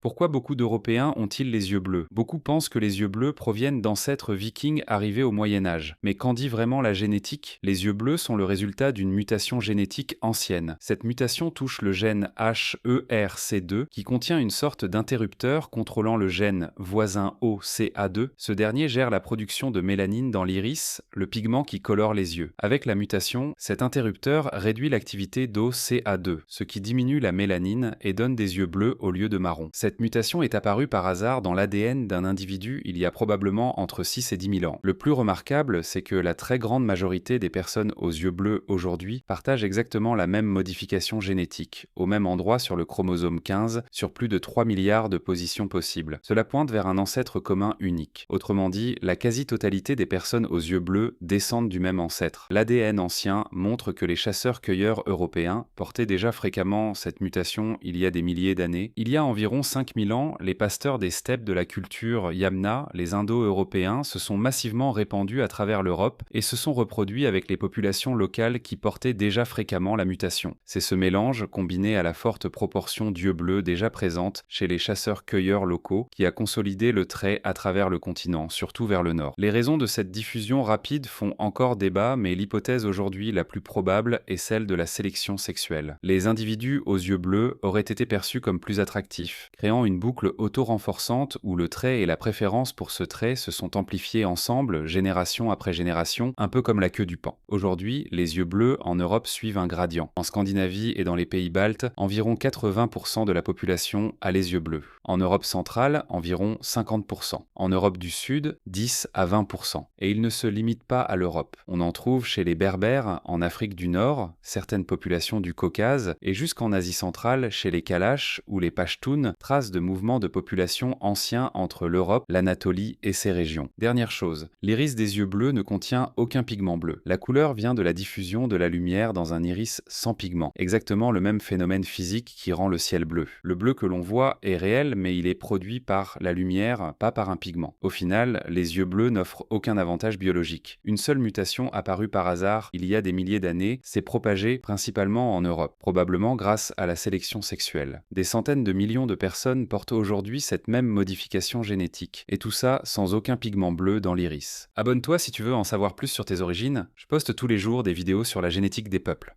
Pourquoi beaucoup d'Européens ont-ils les yeux bleus? Beaucoup pensent que les yeux bleus proviennent d'ancêtres vikings arrivés au Moyen Âge. Mais qu'en dit vraiment la génétique? Les yeux bleus sont le résultat d'une mutation génétique ancienne. Cette mutation touche le gène HERC2 qui contient une sorte d'interrupteur contrôlant le gène voisin OCA2. Ce dernier gère la production de mélanine dans l'iris, le pigment qui colore les yeux. Avec la mutation, cet interrupteur réduit l'activité d'OCA2, ce qui diminue la mélanine et donne des yeux bleus au lieu de marron. Cette mutation est apparue par hasard dans l'ADN d'un individu il y a probablement entre 6 et 10 000 ans. Le plus remarquable, c'est que la très grande majorité des personnes aux yeux bleus aujourd'hui partagent exactement la même modification génétique, au même endroit sur le chromosome 15, sur plus de 3 milliards de positions possibles. Cela pointe vers un ancêtre commun unique. Autrement dit, la quasi-totalité des personnes aux yeux bleus descendent du même ancêtre. L'ADN ancien montre que les chasseurs-cueilleurs européens portaient déjà fréquemment cette mutation il y a des milliers d'années. Il y a environ 5000 ans, les pasteurs des steppes de la culture Yamna, les Indo-Européens, se sont massivement répandus à travers l'Europe et se sont reproduits avec les populations locales qui portaient déjà fréquemment la mutation. C'est ce mélange, combiné à la forte proportion d'yeux bleus déjà présente chez les chasseurs-cueilleurs locaux, qui a consolidé le trait à travers le continent, surtout vers le nord. Les raisons de cette diffusion rapide font encore débat, mais l'hypothèse aujourd'hui la plus probable est celle de la sélection sexuelle. Les individus aux yeux bleus auraient été perçus comme plus attractifs, créant une boucle auto-renforçante où le trait et la préférence pour ce trait se sont amplifiés ensemble, génération après génération, un peu comme la queue du paon. Aujourd'hui, les yeux bleus en Europe suivent un gradient. En Scandinavie et dans les pays baltes, environ 80% de la population a les yeux bleus. En Europe centrale, environ 50%. En Europe du Sud, 10 à 20%. Et il ne se limite pas à l'Europe. On en trouve chez les Berbères, en Afrique du Nord, certaines populations du Caucase, et jusqu'en Asie centrale, chez les Kalash ou les Pashtuns, traces de mouvements de population anciens entre l'Europe, l'Anatolie et ces régions. Dernière chose, l'iris des yeux bleus ne contient aucun pigment bleu. La couleur vient de la diffusion de la lumière dans un iris sans pigment, exactement le même phénomène physique qui rend le ciel bleu. Le bleu que l'on voit est réel, mais il est produit par la lumière, pas par un pigment. Au final, les yeux bleus n'offrent aucun avantage biologique. Une seule mutation apparue par hasard il y a des milliers d'années s'est propagée principalement en Europe, probablement grâce à la sélection sexuelle. Des centaines de millions de personnes portent aujourd'hui cette même modification génétique, et tout ça sans aucun pigment bleu dans l'iris. Abonne-toi si tu veux en savoir plus sur tes origines, je poste tous les jours des vidéos sur la génétique des peuples.